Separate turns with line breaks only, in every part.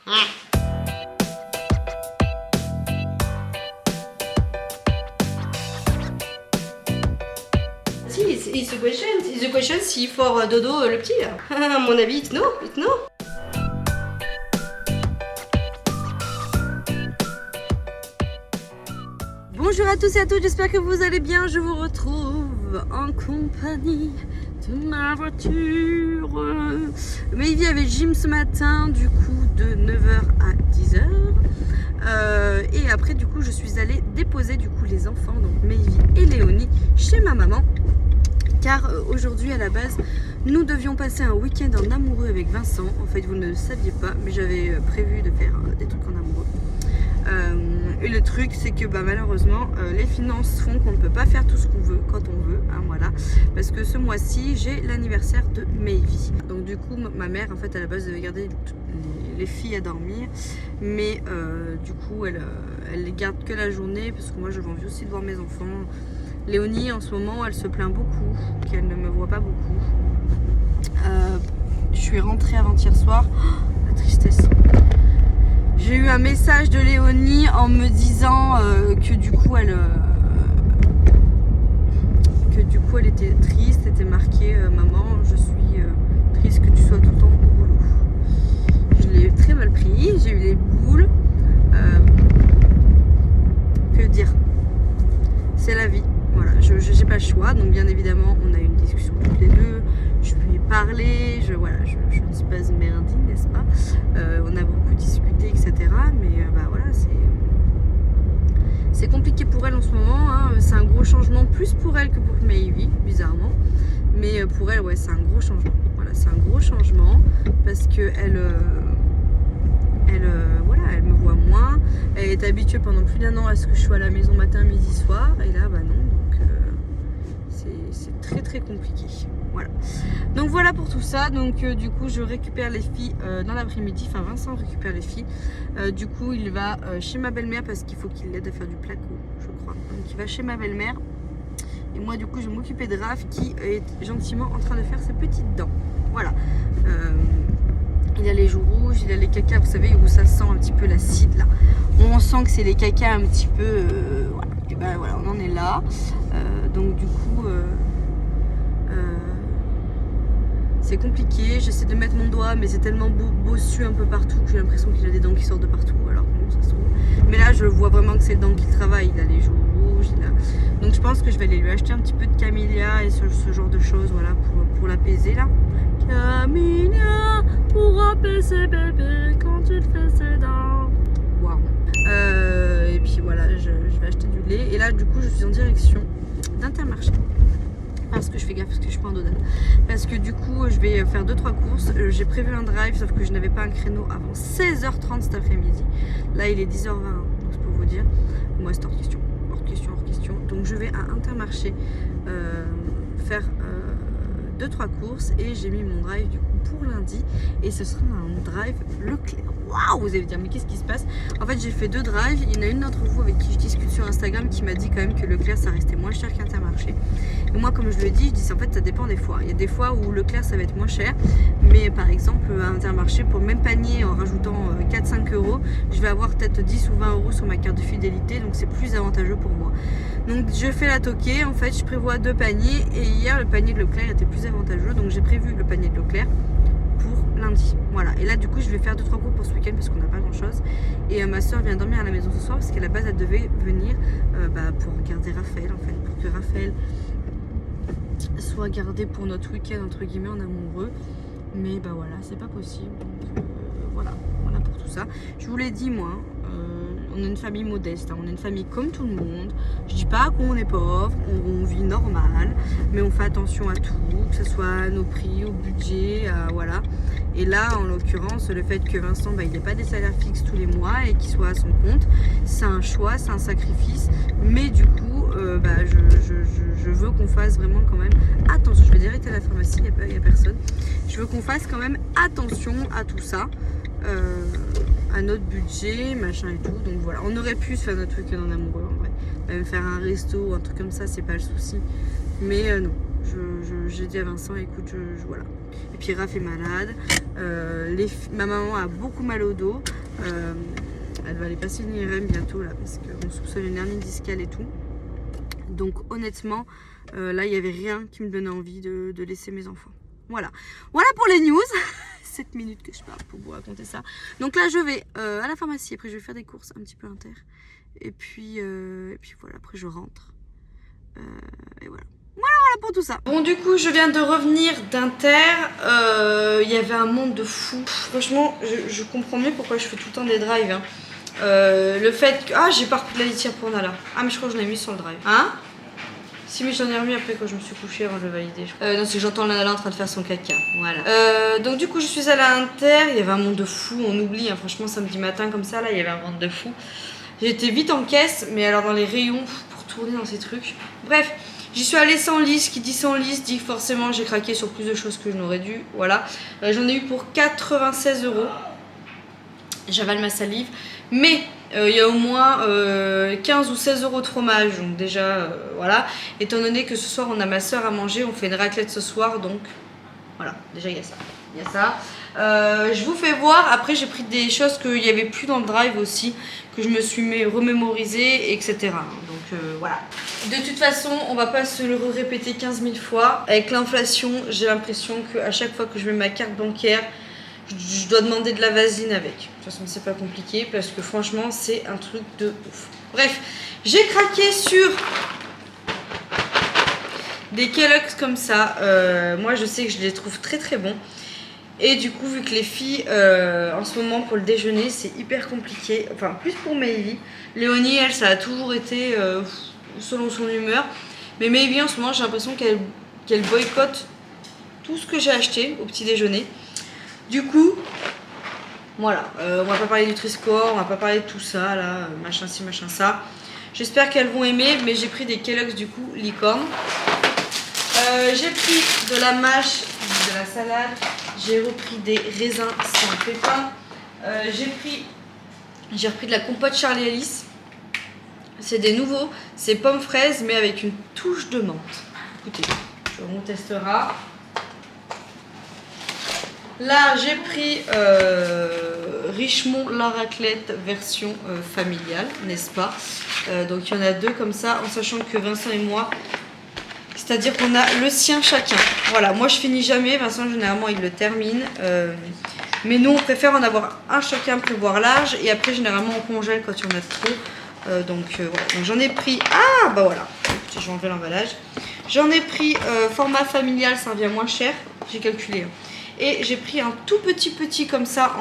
Si, it's a question. It's a question si for Dodo le petit là. À mon avis, it's no. Bonjour à tous et à toutes, j'espère que vous allez bien. Je vous retrouve en compagnie de ma voiture. Maëvy avait gym ce matin, du coup de 9h à 10h. Et après du coup je suis allée déposer du coup les enfants, donc Maëvy et Léonie, chez ma maman. Car aujourd'hui à la base nous devions passer un week-end en amoureux avec Vincent. En fait vous ne le saviez pas, mais j'avais prévu de faire des trucs en amoureux. Et le truc c'est que malheureusement les finances font qu'on ne peut pas faire tout ce qu'on veut quand on veut, hein, voilà. Parce que ce mois-ci j'ai l'anniversaire de Maëvy. Donc du coup ma mère en fait à la base devait garder les filles à dormir, mais du coup elle les garde que la journée parce que moi j'ai envie aussi de voir mes enfants. Léonie en ce moment elle se plaint beaucoup qu'elle ne me voit pas beaucoup. Je suis rentrée avant-hier soir, la tristesse. J'ai eu un message de Léonie en me disant que du coup elle était triste, c'était marqué maman je suis triste que tu sois tout le temps au boulot. Je l'ai très mal pris, j'ai eu les boules. Que dire, c'est la vie, voilà, j'ai pas le choix. Donc bien évidemment on a eu une discussion toutes les deux, je lui ai parlé, je ne suis pas merdine, n'est-ce pas. On a beaucoup discuté etc, mais voilà, c'est compliqué pour elle en ce moment, hein. C'est un gros changement, plus pour elle que pour Maëvy bizarrement, mais pour elle ouais c'est un gros changement, voilà, c'est un gros changement parce que elle me voit moins, elle est habituée pendant plus d'1 an à ce que je sois à la maison matin, midi, soir, et là non, donc c'est très très compliqué, voilà. Donc voilà pour tout ça. Donc du coup je récupère les filles dans l'après-midi, enfin Vincent récupère les filles, du coup il va chez ma belle-mère parce qu'il faut qu'il l'aide à faire du placo je crois, donc il va chez ma belle-mère et moi du coup je vais m'occuper de Raph qui est gentiment en train de faire ses petites dents, voilà. Il a les joues rouges, il a les cacas, vous savez, où ça sent un petit peu l'acide là. On sent que c'est les cacas un petit peu, voilà. Et voilà, on en est là. Donc du coup, c'est compliqué. J'essaie de mettre mon doigt, mais c'est tellement bossu un peu partout que j'ai l'impression qu'il a des dents qui sortent de partout. Alors comment ça se trouve. Mais là, je vois vraiment que c'est les dents qu'il travaille. Il a les joues rouges, donc je pense que je vais aller lui acheter un petit peu de camélia et ce genre de choses, voilà, pour l'apaiser là. Camélia pour apaiser bébé quand tu te fais ses dents. Waouh. Et puis voilà, je vais acheter du lait. Et là, du coup, je suis en direction d'Intermarché. Parce que je fais gaffe, parce que je suis pas en dodane. Parce que du coup, je vais faire 2-3 courses. J'ai prévu un drive, sauf que je n'avais pas un créneau avant 16h30 cet après-midi. Là, il est 10h20, donc c'est pour vous dire. Moi, c'est hors question. Donc, je vais à Intermarché faire 2-3 courses et j'ai mis mon drive du coup pour lundi et ce sera un drive Leclerc. Waouh, vous allez me dire mais qu'est-ce qui se passe? En fait j'ai fait 2 drives, il y en a une d'entre vous avec qui je discute sur Instagram qui m'a dit quand même que Leclerc ça restait moins cher qu'Intermarché. Et moi comme je le dis, je dis en fait ça dépend des fois. Il y a des fois où Leclerc ça va être moins cher, mais par exemple à Intermarché pour le même panier en rajoutant 4-5 euros, je vais avoir peut-être 10 ou 20 euros sur ma carte de fidélité, donc c'est plus avantageux pour moi. Donc je fais la toquée, en fait je prévois 2 paniers et hier le panier de Leclerc était plus avantageux, donc j'ai prévu le panier de Leclerc pour lundi, voilà. Et là du coup je vais faire 2-3 cours pour ce week-end parce qu'on n'a pas grand chose et ma soeur vient dormir à la maison ce soir parce qu'à la base elle devait venir pour garder Raphaël en fait, pour que Raphaël soit gardé pour notre week-end entre guillemets en amoureux, mais voilà c'est pas possible, donc voilà pour tout ça. Je vous l'ai dit moi, on est une famille modeste, hein. On est une famille comme tout le monde. Je dis pas qu'on est pauvre, on vit normal, mais on fait attention à tout, que ce soit à nos prix, au budget, voilà. Et là, en l'occurrence, le fait que Vincent, il n'ait pas des salaires fixes tous les mois et qu'il soit à son compte, c'est un choix, c'est un sacrifice. Mais du coup, je veux qu'on fasse vraiment quand même attention. Je vais directer à la pharmacie, il n'y a personne. Je veux qu'on fasse quand même attention à tout ça. À notre budget, machin et tout. Donc voilà, on aurait pu se faire notre week-end en amoureux en vrai. Même faire un resto ou un truc comme ça, c'est pas le souci. Mais non, J'ai dit à Vincent, écoute, voilà. Et puis Raph est malade. Ma maman a beaucoup mal au dos. Elle va aller passer une IRM bientôt là, parce qu'on soupçonne une hernie discale et tout. Donc honnêtement, là il n'y avait rien qui me donnait envie de laisser mes enfants. Voilà. Voilà pour les news. 7 minutes que je parle pour vous raconter ça. Donc là je vais à la pharmacie, après je vais faire des courses un petit peu inter. Et puis voilà, après je rentre. Et voilà. Voilà pour tout ça. Bon, du coup, je viens de revenir d'Inter. Il y avait un monde de fou. Franchement, je comprends mieux pourquoi je fais tout le temps des drives. Hein. Le fait que... Ah, j'ai pas repris de la litière pour Nala. Ah, mais je crois que je l'ai mis sur le drive. Hein? Si, mais j'en ai remis après quand je me suis couchée avant de le valider. Non, c'est que j'entends Nala en train de faire son caca. Voilà. Donc, du coup, je suis allée à Inter. Il y avait un monde de fou. On oublie, hein. Franchement, samedi matin, comme ça, là, il y avait un monde de fou. J'étais vite en caisse, mais alors dans les rayons, pour tourner dans ces trucs. Bref. J'y suis allée sans liste, qui dit sans liste dit forcément j'ai craqué sur plus de choses que je n'aurais dû. Voilà, j'en ai eu pour 96 €. J'avale ma salive. Mais il y a au moins 15 ou 16 € de fromage. Donc déjà, voilà. Étant donné que ce soir on a ma soeur à manger, on fait une raclette ce soir. Donc voilà, déjà il y a ça. Il y a ça. Je vous fais voir. Après j'ai pris des choses qu'il n'y avait plus dans le drive aussi, que je me suis remémorisé, etc. Donc voilà. De toute façon, on va pas se le répéter 15 000 fois. Avec l'inflation, j'ai l'impression qu'à chaque fois que je mets ma carte bancaire, je dois demander de la vaseline avec. De toute façon, c'est pas compliqué parce que franchement, c'est un truc de ouf. Bref, j'ai craqué sur des Kellogg's comme ça. Moi, je sais que je les trouve très très bons. Et du coup, vu que les filles, en ce moment, pour le déjeuner, c'est hyper compliqué. Enfin, plus pour Maëlie. Léonie, elle, ça a toujours été selon son humeur. Mais Maëlie, en ce moment, j'ai l'impression qu'elle boycotte tout ce que j'ai acheté au petit déjeuner. Du coup, voilà. On va pas parler du Nutri-Score, on va pas parler de tout ça, là, machin ci, machin ça. J'espère qu'elles vont aimer, mais j'ai pris des Kellogg's, du coup, licorne. J'ai pris de la mâche, de la salade. J'ai repris des raisins sans pépins. J'ai repris de la compote Charlie Alice. C'est des nouveaux. C'est pommes fraises, mais avec une touche de menthe. Écoutez, on testera. Là, j'ai pris Richemont la raclette version familiale, n'est-ce pas? Donc, il y en a deux comme ça, en sachant que Vincent et moi... C'est-à-dire qu'on a le sien chacun. Voilà, moi je finis jamais, Vincent généralement il le termine. Mais nous on préfère en avoir un chacun, prévoir l'âge. Et après généralement on congèle quand il y en a trop. Donc voilà, donc j'en ai pris... Ah bah voilà, je vais enlever l'emballage. J'en ai pris format familial, ça revient moins cher, j'ai calculé. Hein. Et j'ai pris un tout petit comme ça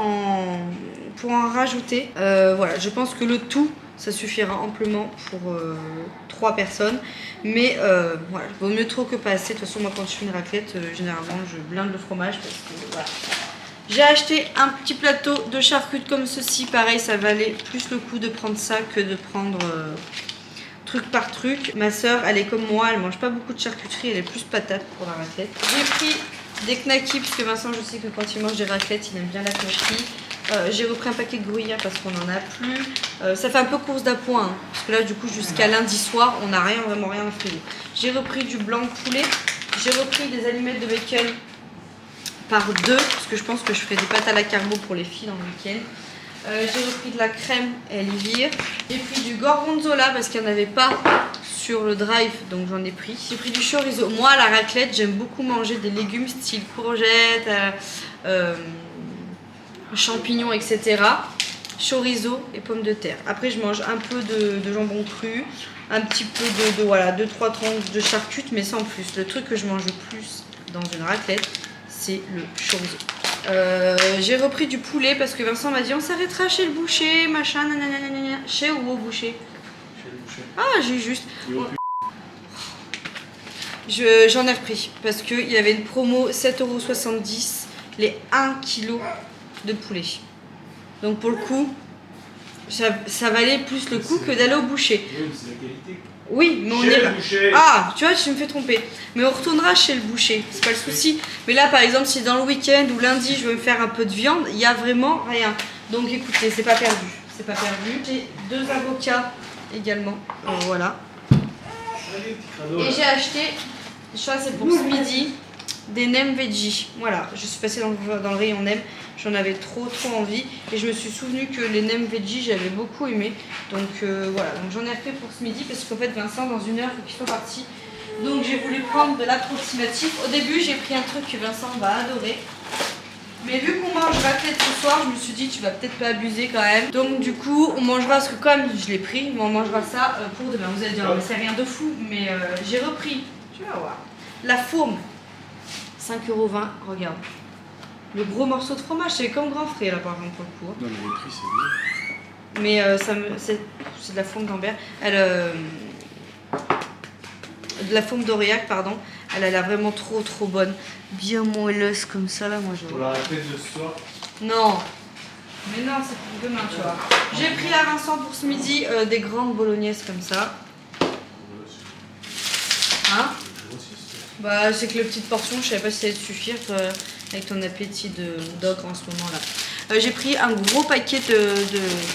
pour en rajouter. Voilà, je pense que le tout... Ça suffira amplement pour 3 personnes. Mais voilà, vaut mieux trop que pas assez. De toute façon, moi, quand je fais une raclette, généralement, je blinde le fromage. Parce que voilà. J'ai acheté un petit plateau de charcutes comme ceci. Pareil, ça valait plus le coup de prendre ça que de prendre truc par truc. Ma soeur, elle est comme moi, elle mange pas beaucoup de charcuterie. Elle est plus patate pour la raclette. J'ai pris des knackis, parce que Vincent, je sais que quand il mange des raclettes, il aime bien la knacki. J'ai repris un paquet de gruyère parce qu'on n'en a plus. Ça fait un peu course d'appoint, hein, parce que là, du coup, jusqu'à lundi soir, on n'a vraiment rien à frigo. J'ai repris du blanc de poulet. J'ai repris des allumettes de bacon par 2, parce que je pense que je ferai des pâtes à la carbo pour les filles dans le week-end. J'ai repris de la crème Elvire. J'ai pris du gorgonzola parce qu'il n'y en avait pas sur le drive, donc j'en ai pris. J'ai pris du chorizo. Moi, à la raclette, j'aime beaucoup manger des légumes style courgettes, champignons, etc. Chorizo et pommes de terre. Après, je mange un peu de jambon cru, un petit peu voilà, 2-3 tranches de charcutes, mais sans plus. Le truc que je mange le plus dans une raclette, c'est le chorizo. J'ai repris du poulet parce que Vincent m'a dit on s'arrêtera chez le boucher, machin, nanana. Chez ou au boucher? Chez le boucher. Ah, j'ai juste. J'en ai repris parce qu'il y avait une promo 7,70 € les 1 kg de poulet. Donc pour le coup, ça valait plus le coup que d'aller au boucher. Oui, c'est la qualité. Oui, mais on ira. Ah, tu vois, tu me fais tromper. Mais on retournera chez le boucher, c'est pas le souci. Mais là, par exemple, si dans le week-end ou lundi, je veux me faire un peu de viande, il y a vraiment rien. Donc écoutez, c'est pas perdu. C'est pas perdu. J'ai 2 avocats également. Voilà. Et j'ai acheté Ça c'est pour ce midi. Des nems veggie. Voilà, je suis passée dans le rayon nems. J'en avais trop envie. Et je me suis souvenu que les nems veggie, j'avais beaucoup aimé. Donc voilà, donc j'en ai fait pour ce midi. Parce qu'en fait, Vincent, dans 1 heure, il faut qu'il soit parti. Donc j'ai voulu prendre de l'approximatif. Au début, j'ai pris un truc que Vincent va adorer. Mais vu qu'on mange raclette ce soir, je me suis dit tu vas peut-être pas abuser quand même. Donc du coup on mangera, parce que comme je l'ai pris, on mangera ça pour demain. Vous allez dire mais c'est rien de fou, mais j'ai repris, tu vas voir, la fourme, 5,20 €, regarde. Le gros morceau de fromage, c'est comme grand frais là par contre pour le coup.
Non mais le prix c'est bien.
Mais c'est de la fourme d'Ambert. De la fourme d'Aurillac, pardon. Elle a l'air vraiment trop bonne. Bien moelleuse comme ça là, moi je.
Pour la raclette de ce soir.
Non. Mais non, c'est pour demain, tu vois. J'ai pris à Vincent pour ce midi des grandes bolognaises comme ça. Hein? Bah c'est que les petites portions, je savais pas si ça allait te suffire avec ton appétit de d'ogre en ce moment là. J'ai pris un gros paquet de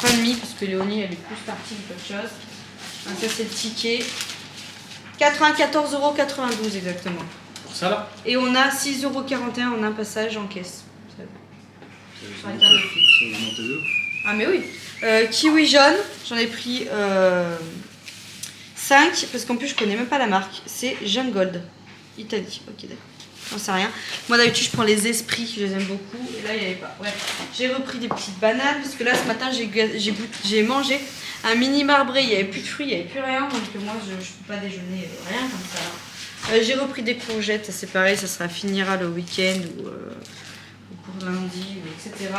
pain de mie parce que Léonie elle est plus partie qu'autre chose. Donc, ça c'est le ticket. 94,92 € exactement.
Pour ça là.
Et on a 6,41 € en un passage en caisse.
Ça augmente de ouf.
Ah mais oui. Kiwi jaune, j'en ai pris 5 parce qu'en plus je connais même pas la marque. C'est Jeune Gold, Italie. Ok d'accord. J'en sais rien. Moi d'habitude je prends les esprits, je les aime beaucoup. Et là il n'y avait pas. Ouais. J'ai repris des petites bananes parce que là ce matin j'ai mangé un mini marbré. Il n'y avait plus de fruits, il n'y avait plus rien. Donc moi je ne peux pas déjeuner rien comme ça. J'ai repris des courgettes, c'est pareil, ça finira le week-end ou pour lundi, etc.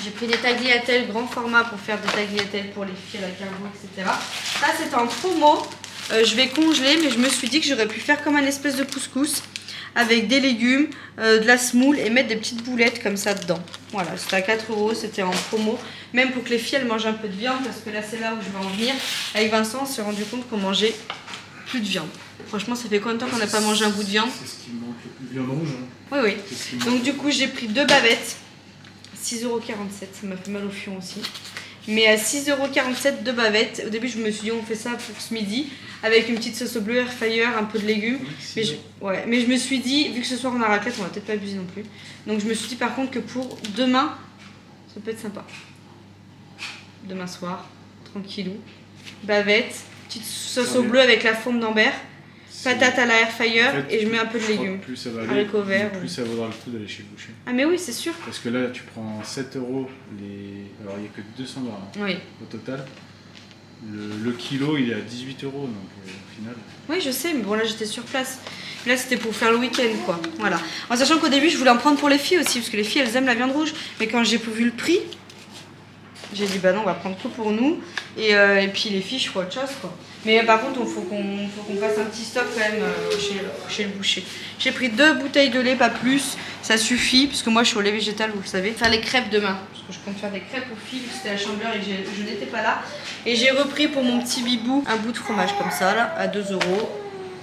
J'ai pris des tagliatelles grand format pour faire des tagliatelles pour les filles à la carbo, etc. Ça c'était en promo. Je vais congeler, mais je me suis dit que j'aurais pu faire comme un espèce de couscous avec des légumes, de la semoule et mettre des petites boulettes comme ça dedans. Voilà, c'était à 4 €, c'était en promo. Même pour que les filles elles mangent un peu de viande, parce que là c'est là où je vais en venir. Avec Vincent, on s'est rendu compte qu'on mangeait plus de viande. Franchement, ça fait combien de temps qu'on n'a pas mangé un bout de viande?
C'est ce qui me manque le plus, viande rouge. Hein.
Oui. Donc du coup, j'ai pris 2 bavettes. 6,47 €, ça m'a fait mal au fion aussi. Mais à 6,47 € 2 bavettes. Au début, je me suis dit, on fait ça pour ce midi, avec une petite sauce au bleu, air fryer, un peu de légumes. Mais je me suis dit, vu que ce soir on a raclette, on va peut-être pas abuser non plus. Donc je me suis dit par contre que pour demain, ça peut être sympa. Demain soir, tranquillou. Bavette, petite sauce au bleu avec la fourme d'Ambert. Patate à la air fryer en fait, et je mets un peu de légumes.
Plus ça va aller, plus ça vaudra le coup d'aller chez le boucher.
Ah mais oui, c'est sûr.
Parce que là, tu prends 7 €, alors il n'y a que 200 grammes
oui.
Au total. Le kilo, il est à 18 €, donc au final...
Oui, je sais, mais bon là j'étais sur place. Là c'était pour faire le week-end quoi. Voilà. En sachant qu'au début je voulais en prendre pour les filles aussi, parce que les filles elles aiment la viande rouge. Mais quand j'ai vu le prix, j'ai dit bah non, on va prendre que pour nous. Et puis les filles, je ferai autre chose quoi. Mais par contre, il faut qu'on fasse un petit stop quand même chez le boucher. J'ai pris 2 bouteilles de lait, pas plus. Ça suffit, parce que moi je suis au lait végétal, vous le savez. Faire les crêpes demain, parce que je compte faire des crêpes aux filles, c'était à Chambord et je n'étais pas là. Et j'ai repris pour mon petit bibou un bout de fromage comme ça, là, à 2 €.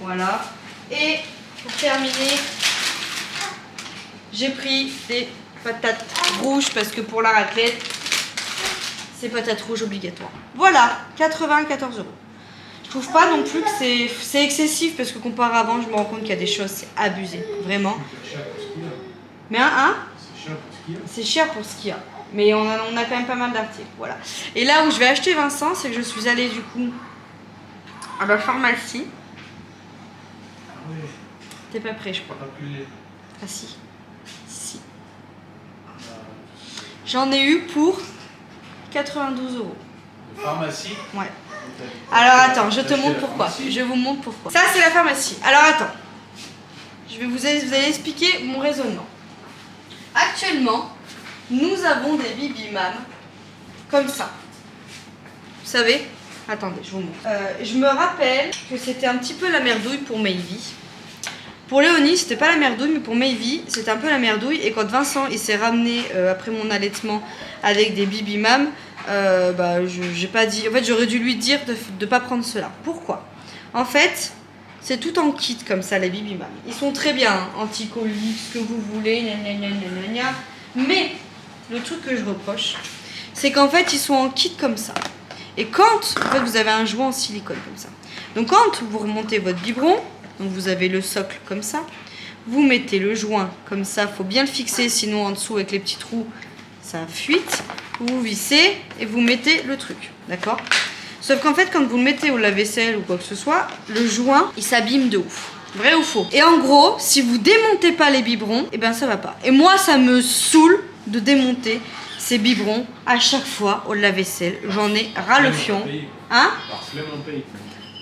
Voilà. Et pour terminer, j'ai pris des patates rouges, parce que pour la raclette, c'est patates rouges obligatoires. Voilà, 94 €. Je trouve pas non plus que c'est excessif, parce que comparé à avant, je me rends compte qu'il y a des choses, c'est abusé, vraiment. Mais c'est cher pour ce qu'il y a. Mais on a quand même pas mal d'articles, voilà. Et là où je vais acheter Vincent, c'est que je suis allée du coup à la pharmacie. T'es pas prêt, je crois. Ah si. Si. J'en ai eu pour 92 €.
Pharmacie?
Ouais. Alors attends, je te montre pourquoi. Je vous montre pourquoi. Ça c'est la pharmacie. Alors attends. Vous allez expliquer mon raisonnement. Actuellement, nous avons des Bibimam comme ça. Vous savez? Attendez, je vous montre. Je me rappelle que c'était un petit peu la merdouille pour Mayvi. Pour Léonie, c'était pas la merdouille, mais pour Mayvi, c'était un peu la merdouille. Et quand Vincent il s'est ramené après mon allaitement avec des Bibimam, j'ai pas dit. En fait, j'aurais dû lui dire de pas prendre cela. Pourquoi? En fait, c'est tout en kit comme ça, les Bibimam. Ils sont très bien, hein, anti-coliques, ce que vous voulez, gna gna gna gna gna. Mais le truc que je reproche, c'est qu'en fait, ils sont en kit comme ça. Et quand, en fait, vous avez un jouet en silicone comme ça. Donc quand vous remontez votre biberon, Donc vous avez le socle comme ça. Vous mettez le joint comme ça, faut bien le fixer, sinon en dessous avec les petits trous, ça fuite. Vous vissez et vous mettez le truc, d'accord? Sauf qu'en fait, quand vous le mettez au lave-vaisselle ou quoi que ce soit, le joint, il s'abîme de ouf. Vrai ou faux? Et en gros, si vous démontez pas les biberons, et ben ça va pas. Et moi, ça me saoule de démonter ces biberons à chaque fois au lave-vaisselle. J'en ai ras le fion. Hein?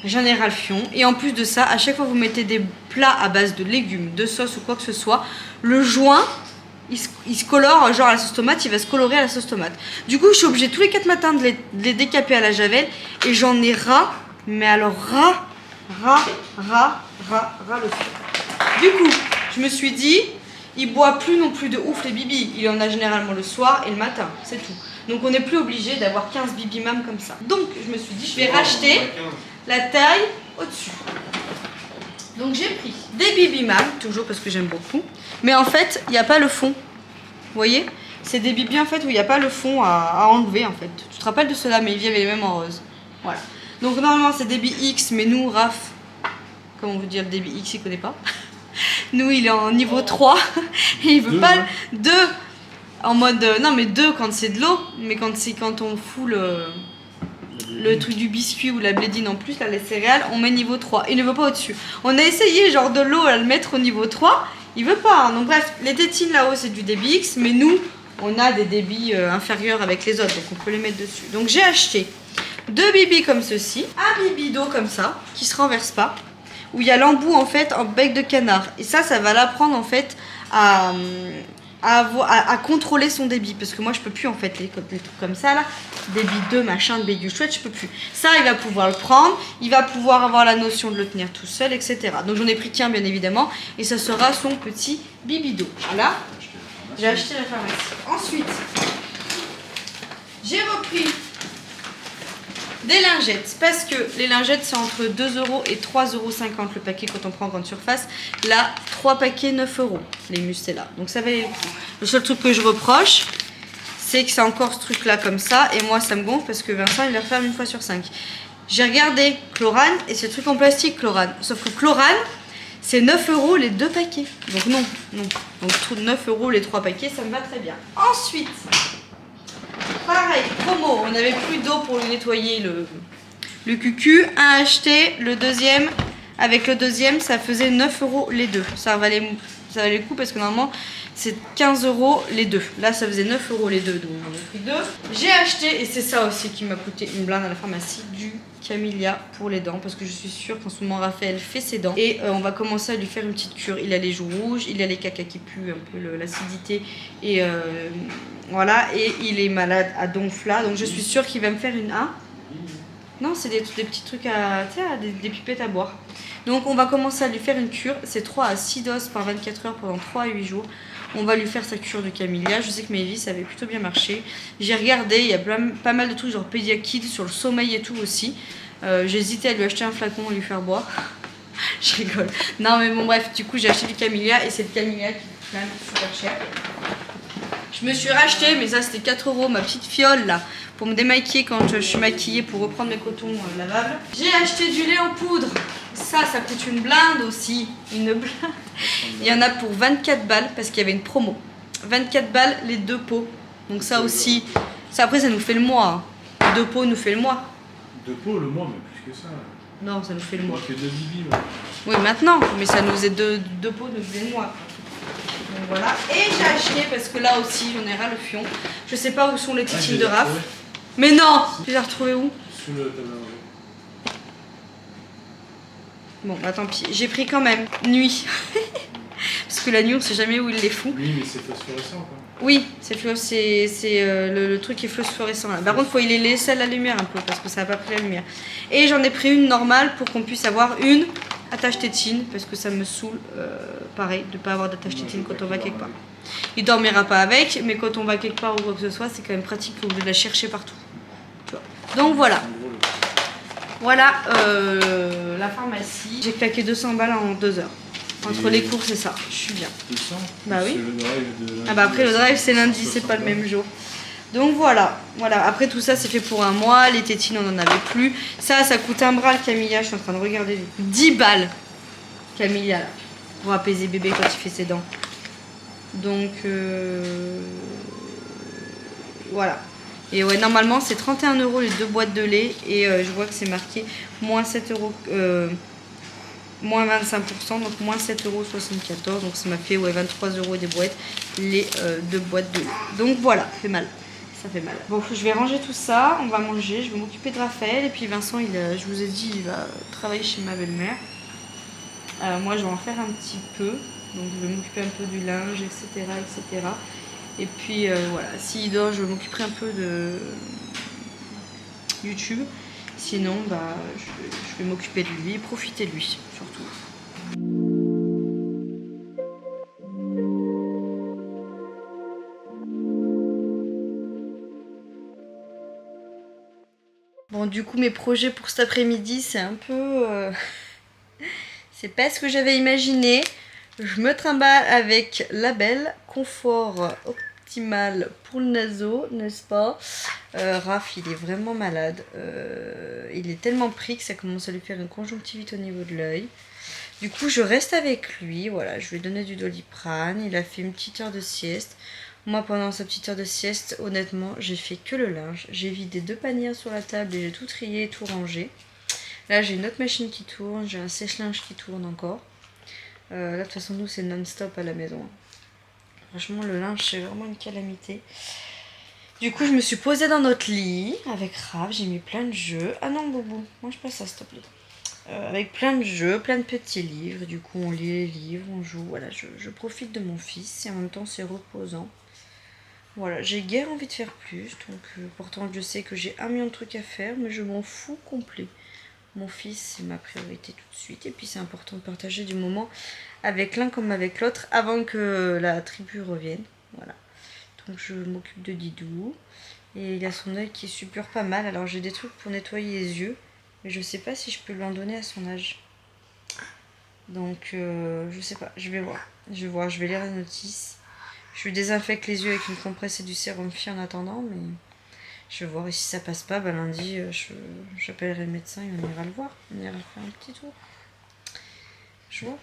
J'en ai ras le fion. Et en plus de ça, à chaque fois que vous mettez des plats à base de légumes, de sauce ou quoi que ce soit, le joint, il se colore, genre à la sauce tomate, il va se colorer à la sauce tomate. Du coup, je suis obligée tous les 4 matins de les décaper à la javel. Et j'en ai ras, mais alors ras le fion. Du coup, je me suis dit, il boit plus non plus de ouf les bibis. Il en a généralement le soir et le matin, c'est tout. Donc on n'est plus obligé d'avoir 15 bibimam comme ça. Donc je me suis dit, je vais racheter la taille au-dessus. Donc j'ai pris des bibimam, toujours parce que j'aime beaucoup. Mais en fait, il n'y a pas le fond. Vous voyez? C'est des bibis en fait où il n'y a pas le fond à enlever en fait. Tu te rappelles de cela, mais il y avait les mêmes en rose. Voilà. Donc normalement c'est débit X, mais nous, Raph, comme on veut dire le débit X, il connaît pas. Nous, il est en niveau 3 et il veut pas 2 en mode non mais 2 quand c'est de l'eau, mais quand on fout le truc du biscuit ou la blédine en plus, là, les céréales, on met niveau 3. Il ne veut pas au-dessus. On a essayé genre de l'eau à le mettre au niveau 3, il veut pas. Hein. Donc bref, les tétines là-haut c'est du débit X, mais nous on a des débits inférieurs avec les autres, donc on peut les mettre dessus. Donc j'ai acheté 2 bibis comme ceci, un bibi d'eau comme ça, qui se renverse pas, où il y a l'embout en fait en bec de canard. Et ça va l'apprendre en fait à contrôler son débit. Parce que moi je peux plus en fait les trucs comme ça là, débit 2 machin, débit chouette, je peux plus. Ça il va pouvoir le prendre, il va pouvoir avoir la notion de le tenir tout seul, etc. Donc j'en ai pris qu'un bien évidemment, et ça sera son petit bibi d'eau. Voilà, j'ai acheté la pharmacie. Ensuite, j'ai repris des lingettes, parce que les lingettes c'est entre 2 € et 3,50 € le paquet quand on prend en grande surface. Là, 3 paquets 9 €, les Mustela. Donc ça va les... Le seul truc que je reproche, c'est que c'est encore ce truc là comme ça, et moi ça me gonfle parce que Vincent il les referme une fois sur 5. J'ai regardé Chlorane et c'est le truc en plastique Chlorane. Sauf que Chlorane, c'est 9 € les 2 paquets. Donc non. Donc 9 € les 3 paquets, ça me va très bien. Ensuite, pareil, promo, on n'avait plus d'eau pour lui nettoyer le cucu. Un acheté, le deuxième, avec le deuxième, ça faisait 9 € les deux. Ça valait le coup parce que normalement, c'est 15 € les deux. Là, ça faisait 9 € les deux, donc on en a pris 2. J'ai acheté, et c'est ça aussi qui m'a coûté une blinde à la pharmacie, du Camellia pour les dents, parce que je suis sûre qu'en ce moment, Raphaël fait ses dents. Et on va commencer à lui faire une petite cure. Il a les joues rouges, il a les cacas qui puent, un peu l'acidité, et voilà, et il est malade à Donfla, donc je suis sûre qu'il va me faire une... Hein? Non, c'est des petits trucs à... Tu sais, des pipettes à boire. Donc on va commencer à lui faire une cure, c'est 3 à 6 doses par 24 heures pendant 3 à 8 jours. On va lui faire sa cure de Camellia. Je sais que Maëlys, ça avait plutôt bien marché. J'ai regardé, il y a pas mal de trucs genre Pediakid sur le sommeil et tout aussi. J'ai hésité à lui acheter un flacon et lui faire boire. Je rigole. Non mais bon bref, du coup j'ai acheté du Camellia et c'est le Camellia qui est quand même super cher. Je me suis racheté, mais ça c'était 4 € ma petite fiole là, pour me démaquiller quand je suis maquillée, pour reprendre mes cotons lavables. J'ai acheté du lait en poudre. Ça coûte une blinde aussi. Une blinde. Il y en a pour 24 balles parce qu'il y avait une promo. 24 balles les 2 pots. Donc ça aussi. Ça après ça nous fait le mois. 2 pots nous fait le mois.
2 pots le mois, mais plus que ça.
Non, ça nous fait le mois.
Que 2 bibis. Ouais.
Oui, maintenant. Mais ça nous faisait 2 pots nous faisait le mois. Donc voilà. Et j'ai acheté parce que là aussi j'en ai ras le fion. Je sais pas où sont les tétines de Raph. Mais non, tu les as retrouvées où?
Sous le tableau.
Bon, bah tant pis. J'ai pris quand même nuit. Parce que la nuit, on sait jamais où il les fout.
Oui, mais c'est phosphorescent quoi.
Oui, c'est le truc qui est phosphorescent là. Par contre, il faut y laisser la lumière un peu parce que ça n'a pas pris la lumière. Et j'en ai pris une normale pour qu'on puisse avoir une attache tétine parce que ça me saoule, pareil, de ne pas avoir d'attache tétine quand on va quelque part. Il dormira pas avec, mais quand on va quelque part ou quoi que ce soit, c'est quand même pratique au lieu de la chercher partout. Tu vois. Donc voilà. Voilà la pharmacie. J'ai claqué 200 balles en 2 heures. Entre les courses et ça, je suis bien.
200
Bah oui.
Le drive de lundi,
ah bah après le drive c'est lundi, c'est pas le même jour. Donc voilà. Après tout ça c'est fait pour un mois. Les tétines on n'en avait plus. Ça coûte un bras le Camellia, je suis en train de regarder. 10 balles. Camilla là, pour apaiser bébé quand il fait ses dents. Donc voilà. Et ouais, normalement c'est 31 € les 2 boîtes de lait. Et je vois que c'est marqué moins 7 €, moins 25%, donc moins 7,74 €. Donc ça m'a fait ouais, 23 € des boîtes, les 2 boîtes de lait. Donc voilà, ça fait mal. Ça fait mal. Bon, je vais ranger tout ça, on va manger, je vais m'occuper de Raphaël. Et puis Vincent, je vous ai dit, il va travailler chez ma belle-mère. Moi je vais en faire un petit peu. Donc je vais m'occuper un peu du linge, etc. etc. Et puis voilà, s'il dort, je m'occuperai un peu de YouTube. Sinon, bah, je vais m'occuper de lui, profiter de lui, surtout. Bon, du coup, mes projets pour cet après-midi, c'est un peu... c'est pas ce que j'avais imaginé. Je me trimballe avec Label, confort optimal pour le naso, n'est-ce pas? Raph, il est vraiment malade. Il est tellement pris que ça commence à lui faire une conjonctivite au niveau de l'œil. Du coup, je reste avec lui. Voilà, je lui ai donné du Doliprane. Il a fait une petite heure de sieste. Moi, pendant sa petite heure de sieste, honnêtement, j'ai fait que le linge. J'ai vidé 2 paniers sur la table et j'ai tout trié, tout rangé. Là, j'ai une autre machine qui tourne. J'ai un sèche-linge qui tourne encore. Là, de toute façon, nous, c'est non-stop à la maison. Franchement, le linge, c'est vraiment une calamité. Du coup, je me suis posée dans notre lit avec Raph. J'ai mis plein de jeux. Ah non, Boubou, mange pas ça, s'il te plaît. Avec plein de jeux, plein de petits livres. Du coup, on lit les livres, on joue. Voilà, je profite de mon fils et en même temps, c'est reposant. Voilà, j'ai guère envie de faire plus. Donc, pourtant, je sais que j'ai 1 million de trucs à faire, mais je m'en fous complet. Mon fils, c'est ma priorité tout de suite. Et puis, c'est important de partager du moment avec l'un comme avec l'autre avant que la tribu revienne. Voilà. Donc, je m'occupe de Didou. Et il a son œil qui est super pas mal. Alors, j'ai des trucs pour nettoyer les yeux. Mais je sais pas si je peux lui en donner à son âge. Donc, je sais pas. Je vais voir. Je vais voir. Je vais lire la notice. Je lui désinfecte les yeux avec une compresse et du sérum Phi en attendant. Mais je vais voir. Et si ça passe pas, bah, lundi, j'appellerai le médecin et on ira le voir. On ira faire un petit tour. Je vois.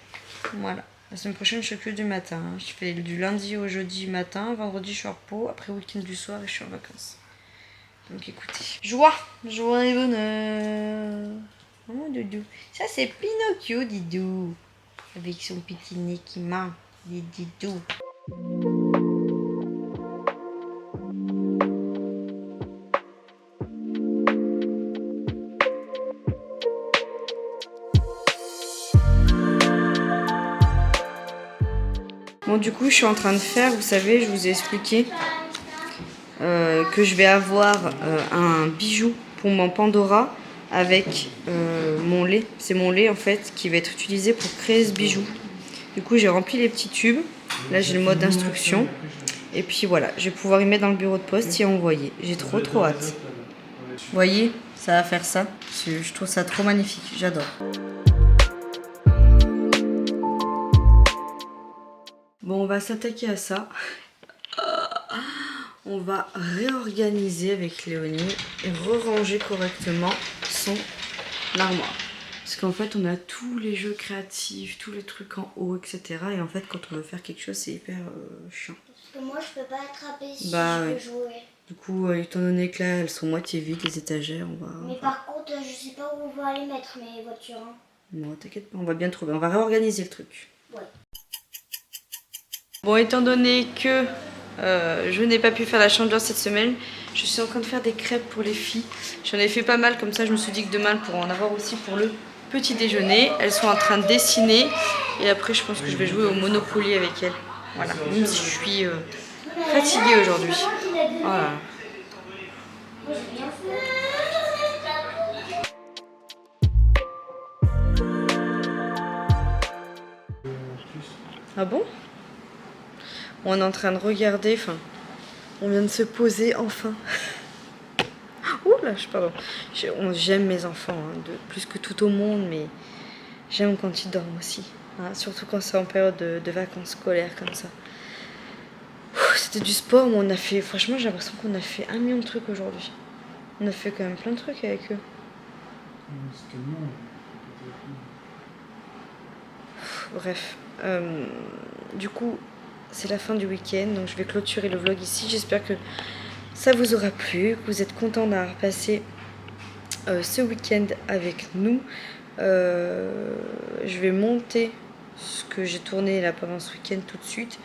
Voilà. La semaine prochaine, je fais que du matin. Je fais du lundi au jeudi matin. Vendredi, je suis en repos. Après, week-end du soir et je suis en vacances. Donc écoutez, joie et bonheur. Oh Doudou, ça c'est Pinocchio, Didou, avec son petit nez qui ment, Didou. Bon, du coup, je suis en train de faire, vous savez, je vous ai expliqué que je vais avoir un bijou pour mon Pandora avec mon lait. C'est mon lait en fait qui va être utilisé pour créer ce bijou. Du coup, j'ai rempli les petits tubes. Là, j'ai le mode d'instruction. Et puis voilà, je vais pouvoir y mettre dans le bureau de poste et envoyer. J'ai trop hâte. Vous voyez, ça va faire ça. Je trouve ça trop magnifique, j'adore. Bon, on va s'attaquer à ça. On va réorganiser avec Léonie et re-ranger correctement son armoire. Parce qu'en fait, on a tous les jeux créatifs, tous les trucs en haut, etc. Et en fait, quand on veut faire quelque chose, c'est hyper chiant.
Parce que moi, je peux pas attraper si
Bah,
je
ouais.
peux jouer.
Du coup, étant donné que là, elles sont moitié vides, les étagères, on va...
Mais par contre, je sais pas où on va aller mettre mes voitures. Hein.
Non, t'inquiète pas, on va bien trouver. On va réorganiser le truc.
Ouais.
Bon, étant donné que je n'ai pas pu faire la chandeleur cette semaine, je suis en train de faire des crêpes pour les filles. J'en ai fait pas mal, comme ça je me suis dit que demain, pour en avoir aussi pour le petit déjeuner. Elles sont en train de dessiner et après je pense que je vais jouer au Monopoly avec elles. Voilà, même si je suis fatiguée aujourd'hui. Voilà.
Moi, j'ai rien fait.
Ah bon? On est en train de regarder, enfin, on vient de se poser enfin. Ouh là, pardon. J'aime mes enfants, hein, plus que tout au monde, mais j'aime quand ils dorment aussi. Hein, surtout quand c'est en période de vacances scolaires comme ça. C'était du sport, mais on a fait, franchement, j'ai l'impression qu'on a fait 1 million de trucs aujourd'hui. On a fait quand même plein de trucs avec eux. bref. Du coup, c'est la fin du week-end, donc je vais clôturer le vlog ici. J'espère que ça vous aura plu, que vous êtes contents d'avoir passé ce week-end avec nous. Je vais monter ce que j'ai tourné là pendant ce week-end tout de suite.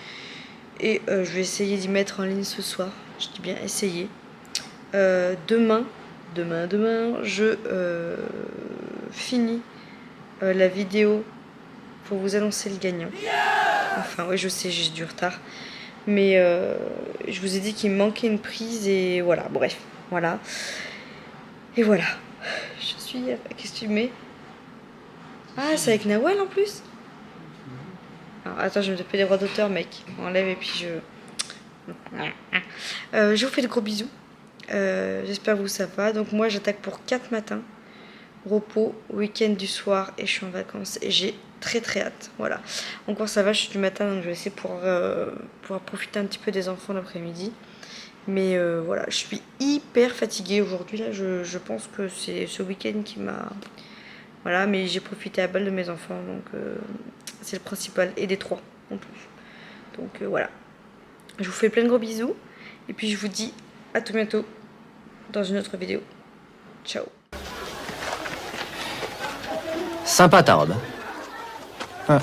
Et je vais essayer d'y mettre en ligne ce soir. Je dis bien essayer. Demain, je finis la vidéo pour vous annoncer le gagnant. Enfin, oui, je sais, j'ai du retard. Mais je vous ai dit qu'il me manquait une prise et voilà, bref, voilà. Et voilà. Je suis... Qu'est-ce que tu mets? Ah, c'est avec Nawal en plus? Alors, attends, je vais me taper les droits d'auteur, mec. On enlève et puis je vous fais de gros bisous. J'espère que vous ça va. Donc moi, j'attaque pour 4 matins. Repos, week-end du soir et je suis en vacances. Et j'ai très hâte. Voilà. Encore ça va, je suis du matin, donc je vais essayer pour pouvoir profiter un petit peu des enfants l'après-midi. Mais voilà, je suis hyper fatiguée aujourd'hui. Là, je pense que c'est ce week-end qui m'a... Voilà, mais j'ai profité à balle de mes enfants, donc c'est le principal, et des 3 en plus. Donc voilà. Je vous fais plein de gros bisous, et puis je vous dis à tout bientôt dans une autre vidéo. Ciao.
Sympa ta robe. Ah.